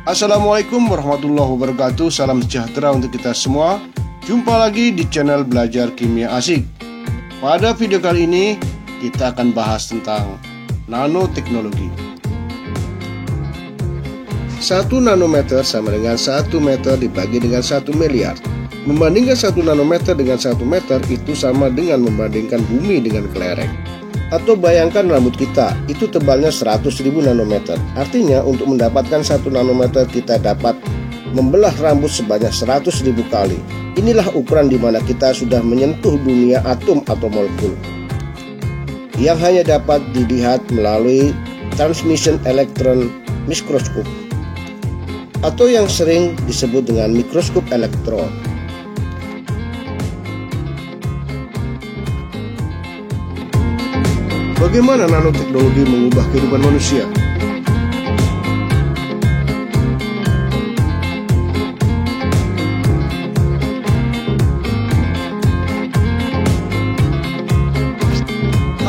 Assalamualaikum warahmatullahi wabarakatuh. Salam sejahtera untuk kita semua. Jumpa lagi di channel Belajar Kimia Asik. Pada video kali ini kita akan bahas tentang nanoteknologi. 1 nanometer sama dengan 1 meter dibagi dengan 1 miliar. Membandingkan 1 nanometer dengan 1 meter itu sama dengan membandingkan bumi dengan kelereng. Atau bayangkan rambut kita, itu tebalnya 100.000 nanometer. Artinya untuk mendapatkan 1 nanometer kita dapat membelah rambut sebanyak 100.000 kali. Inilah ukuran di mana kita sudah menyentuh dunia atom atau molekul, yang hanya dapat dilihat melalui transmission electron microscope, atau yang sering disebut dengan mikroskop elektron. Bagaimana nanoteknologi mengubah kehidupan manusia?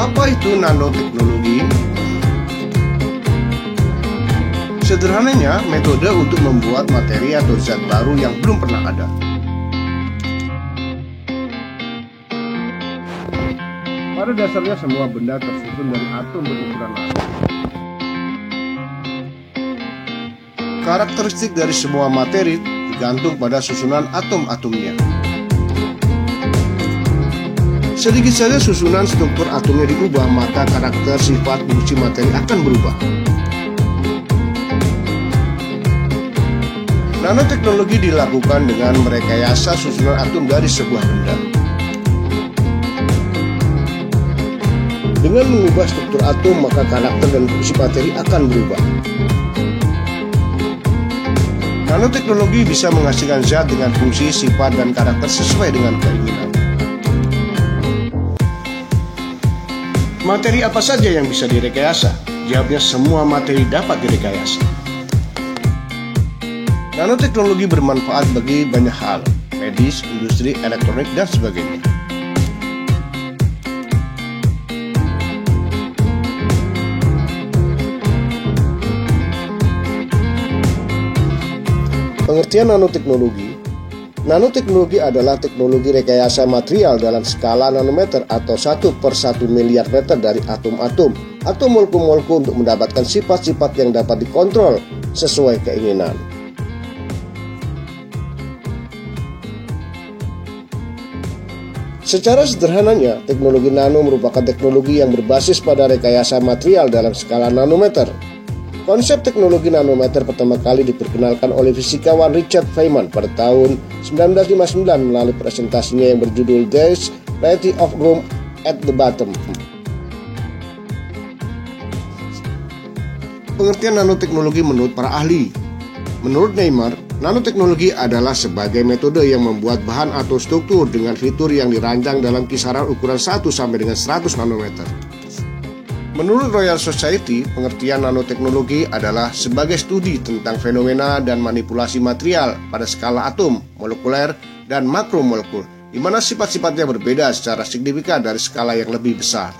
Apa itu nanoteknologi? Sederhananya, metode untuk membuat materi atau zat baru yang belum pernah ada. Pada dasarnya semua benda tersusun dari atom berukuran nano. Karakteristik dari semua materi tergantung pada susunan atom-atomnya. Sedikit saja susunan struktur atomnya diubah, maka karakter, sifat, fungsi materi akan berubah. Nanoteknologi dilakukan dengan merekayasa susunan atom dari sebuah benda. Dengan mengubah struktur atom, maka karakter dan fungsi materi akan berubah. Nanoteknologi bisa menghasilkan zat dengan fungsi, sifat, dan karakter sesuai dengan keinginan. Materi apa saja yang bisa direkayasa? Jawabnya, semua materi dapat direkayasa. Nanoteknologi bermanfaat bagi banyak hal, medis, industri, elektronik, dan sebagainya. Pengertian nanoteknologi. Nanoteknologi adalah teknologi rekayasa material dalam skala nanometer atau 1/1 miliar meter dari atom-atom atau molekul-molekul untuk mendapatkan sifat-sifat yang dapat dikontrol sesuai keinginan. Secara sederhananya, teknologi nano merupakan teknologi yang berbasis pada rekayasa material dalam skala nanometer. Konsep teknologi nanometer pertama kali diperkenalkan oleh fisikawan Richard Feynman pada tahun 1959 melalui presentasinya yang berjudul There's Plenty of Room at the Bottom. Pengertian nanoteknologi menurut para ahli. Menurut Neymar, nanoteknologi adalah sebagai metode yang membuat bahan atau struktur dengan fitur yang dirancang dalam kisaran ukuran 1 sampai dengan 100 nanometer. Menurut Royal Society, pengertian nanoteknologi adalah sebagai studi tentang fenomena dan manipulasi material pada skala atom, molekuler, dan makromolekul, di mana sifat-sifatnya berbeda secara signifikan dari skala yang lebih besar.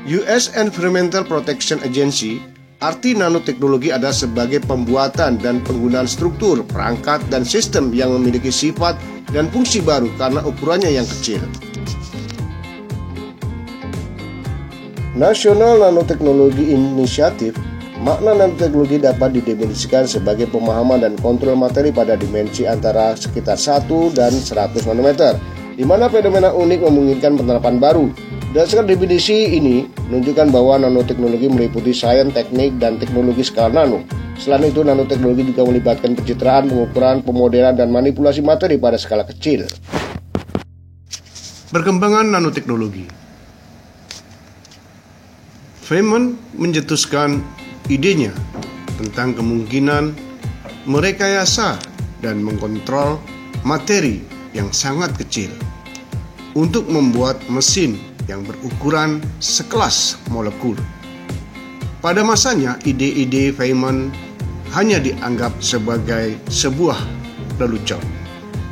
US Environmental Protection Agency, arti nanoteknologi adalah sebagai pembuatan dan penggunaan struktur, perangkat, dan sistem yang memiliki sifat dan fungsi baru karena ukurannya yang kecil. National Nanotechnology Initiative, makna nanoteknologi dapat didefinisikan sebagai pemahaman dan kontrol materi pada dimensi antara sekitar 1 dan 100 nanometer, di mana fenomena unik memungkinkan penerapan baru. Berdasarkan definisi ini, menunjukkan bahwa nanoteknologi meliputi sains, teknik, dan teknologi skala nano. Selain itu, nanoteknologi juga melibatkan pencitraan, pengukuran, pemodelan, dan manipulasi materi pada skala kecil. Perkembangan nanoteknologi. Feynman mencetuskan idenya tentang kemungkinan merekayasa dan mengontrol materi yang sangat kecil untuk membuat mesin yang berukuran sekelas molekul. Pada masanya, ide-ide Feynman hanya dianggap sebagai sebuah lelucon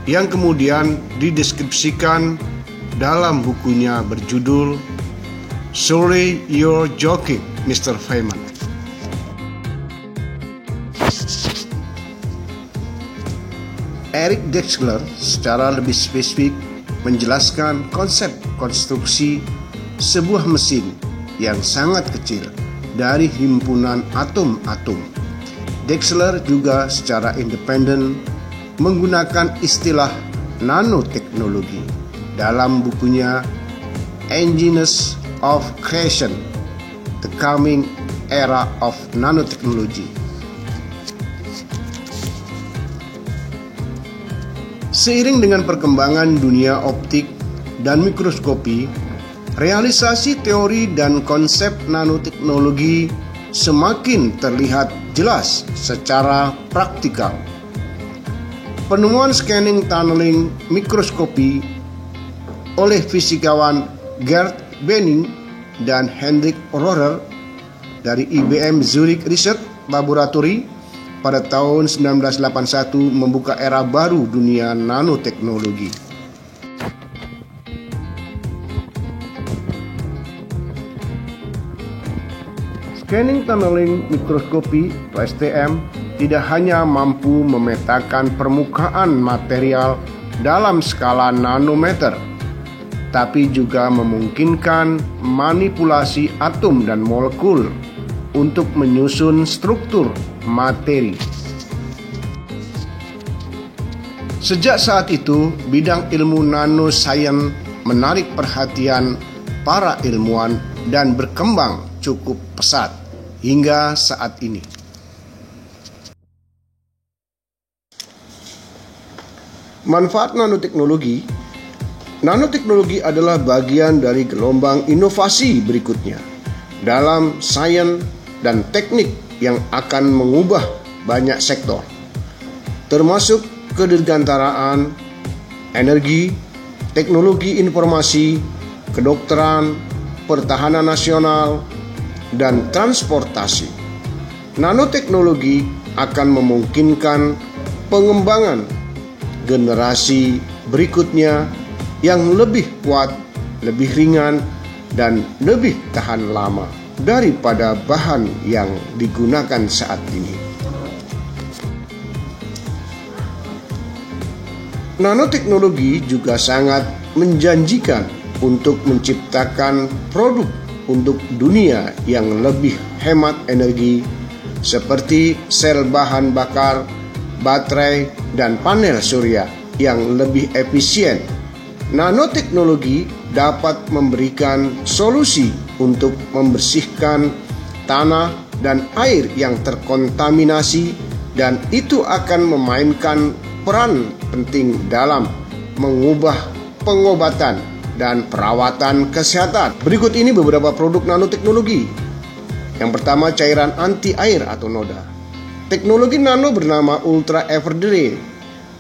yang kemudian dideskripsikan dalam bukunya berjudul Sorry You're Joking, Mr. Feynman. Eric Drexler secara lebih spesifik menjelaskan konsep konstruksi sebuah mesin yang sangat kecil dari himpunan atom-atom. Drexler juga secara independen menggunakan istilah nanoteknologi dalam bukunya Engines of Creation, The Coming Era of Nanotechnology. Seiring dengan perkembangan dunia optik dan mikroskopi, realisasi teori dan konsep nanoteknologi semakin terlihat jelas secara praktikal. Penemuan scanning tunneling mikroskopi oleh fisikawan Gerd Benning dan Hendrik Rohrer dari IBM Zurich Research Laboratory pada tahun 1981 membuka era baru dunia nanoteknologi. Scanning tunneling mikroskopi atau STM tidak hanya mampu memetakan permukaan material dalam skala nanometer, tapi juga memungkinkan manipulasi atom dan molekul untuk menyusun struktur materi. Sejak saat itu, bidang ilmu nanoscience menarik perhatian para ilmuwan dan berkembang cukup pesat hingga saat ini. Manfaat nanoteknologi. Nanoteknologi adalah bagian dari gelombang inovasi berikutnya dalam sains dan teknik yang akan mengubah banyak sektor, termasuk kedirgantaraan, energi, teknologi informasi, kedokteran, pertahanan nasional, dan transportasi. Nanoteknologi akan memungkinkan pengembangan generasi berikutnya yang lebih kuat, lebih ringan, dan lebih tahan lama daripada bahan yang digunakan saat ini. Nanoteknologi juga sangat menjanjikan untuk menciptakan produk untuk dunia yang lebih hemat energi seperti sel bahan bakar, baterai, dan panel surya yang lebih efisien. Nanoteknologi dapat memberikan solusi untuk membersihkan tanah dan air yang terkontaminasi, dan itu akan memainkan peran penting dalam mengubah pengobatan dan perawatan kesehatan. Berikut ini beberapa produk nanoteknologi. Yang pertama, cairan anti air atau noda. Teknologi nano bernama Ultra Everdry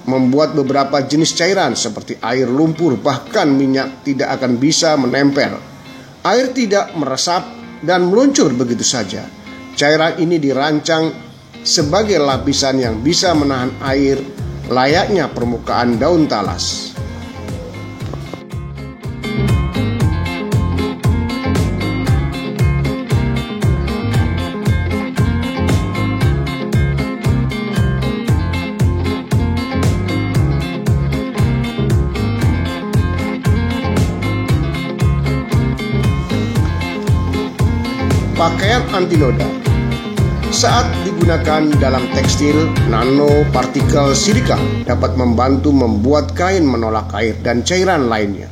membuat beberapa jenis cairan seperti air, lumpur, bahkan minyak tidak akan bisa menempel. Air tidak meresap dan meluncur begitu saja. Cairan ini dirancang sebagai lapisan yang bisa menahan air layaknya permukaan daun talas. Pakaian anti noda. Saat digunakan dalam tekstil, nanopartikel silika dapat membantu membuat kain menolak air dan cairan lainnya.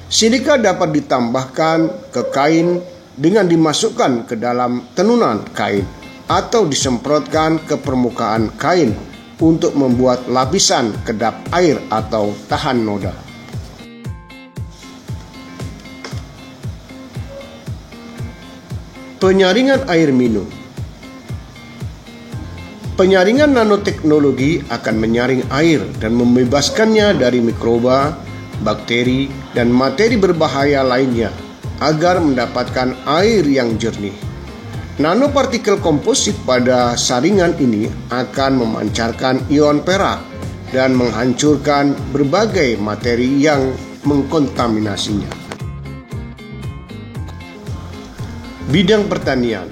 Silika dapat ditambahkan ke kain dengan dimasukkan ke dalam tenunan kain atau disemprotkan ke permukaan kain untuk membuat lapisan kedap air atau tahan noda. Penyaringan air minum. Penyaringan nanoteknologi akan menyaring air dan membebaskannya dari mikroba, bakteri, dan materi berbahaya lainnya agar mendapatkan air yang jernih. Nanopartikel komposit pada saringan ini akan memancarkan ion perak dan menghancurkan berbagai materi yang mengkontaminasinya. Bidang pertanian.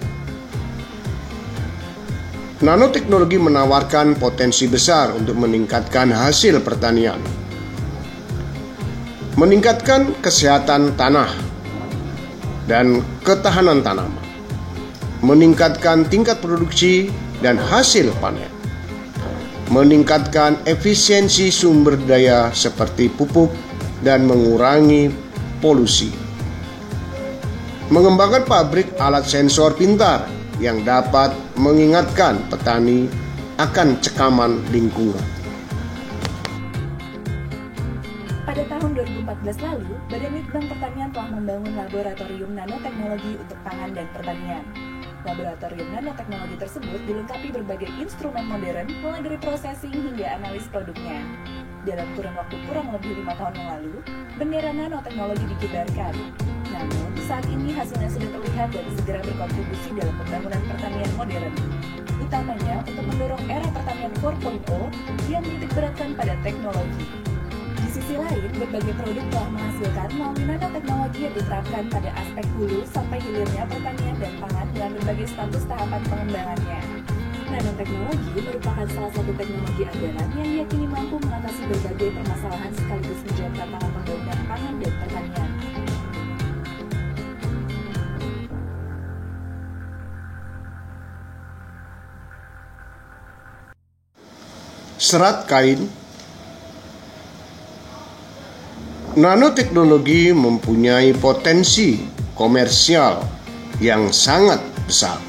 Nanoteknologi menawarkan potensi besar untuk meningkatkan hasil pertanian, meningkatkan kesehatan tanah dan ketahanan tanaman, meningkatkan tingkat produksi dan hasil panen, meningkatkan efisiensi sumber daya seperti pupuk dan mengurangi polusi, mengembangkan pabrik alat sensor pintar yang dapat mengingatkan petani akan cekaman lingkungan. Pada tahun 2014 lalu, Badan Litbang Pertanian telah membangun laboratorium nanoteknologi untuk pangan dan pertanian. Laboratorium nanoteknologi tersebut dilengkapi berbagai instrumen modern, mulai dari processing hingga analis produknya. Dalam kurun waktu kurang lebih 5 tahun yang lalu, bendera nanoteknologi dikibarkan. Namun, saat ini hasilnya sudah terlihat dan segera berkontribusi dalam pembangunan pertanian modern. Utamanya untuk mendorong era pertanian 4.0 yang menitikberatkan pada teknologi. Di sisi lain, berbagai produk telah menghasilkan melalui nanoteknologi yang diterapkan pada aspek hulu sampai hilirnya pertanian dan pangan dengan berbagai status tahapan pengembangannya. Nanoteknologi merupakan salah satu teknologi andalan yang diyakini mampu mengatasi berbagai permasalahan sekaligus menjawab tantangan pembangunan pangan dan pertanian. Serat kain. Nanoteknologi mempunyai potensi komersial yang sangat besar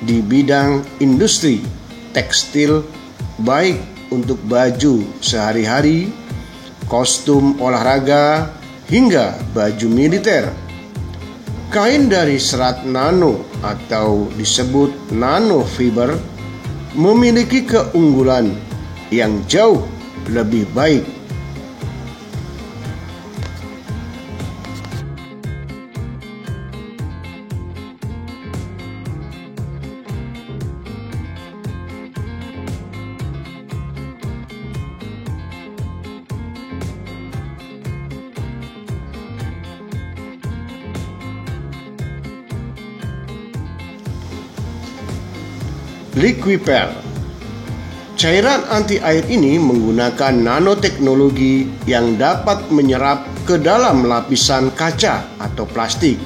di bidang industri tekstil, baik untuk baju sehari-hari, kostum olahraga, hingga baju militer. Kain dari serat nano atau disebut nanofiber memiliki keunggulan yang jauh lebih baik. Liquipel. Cairan anti air ini menggunakan nanoteknologi yang dapat menyerap ke dalam lapisan kaca atau plastik.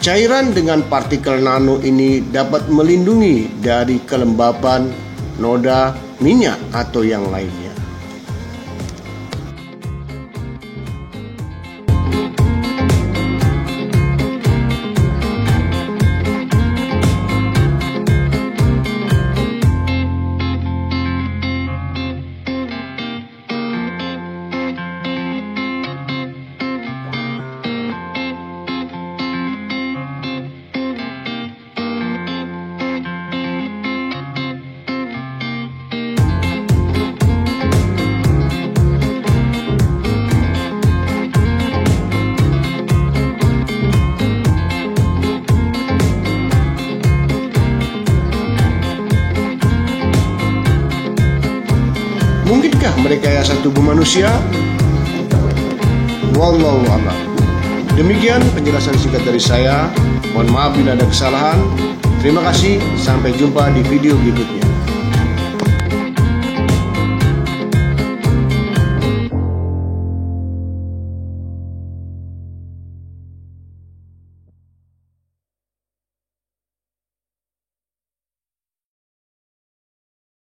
Cairan dengan partikel nano ini dapat melindungi dari kelembapan, noda, minyak atau yang lainnya. Mungkinkah merekayasa tubuh manusia? Wallahu a'lam. Demikian penjelasan singkat dari saya. Mohon maaf bila ada kesalahan. Terima kasih. Sampai jumpa di video berikutnya.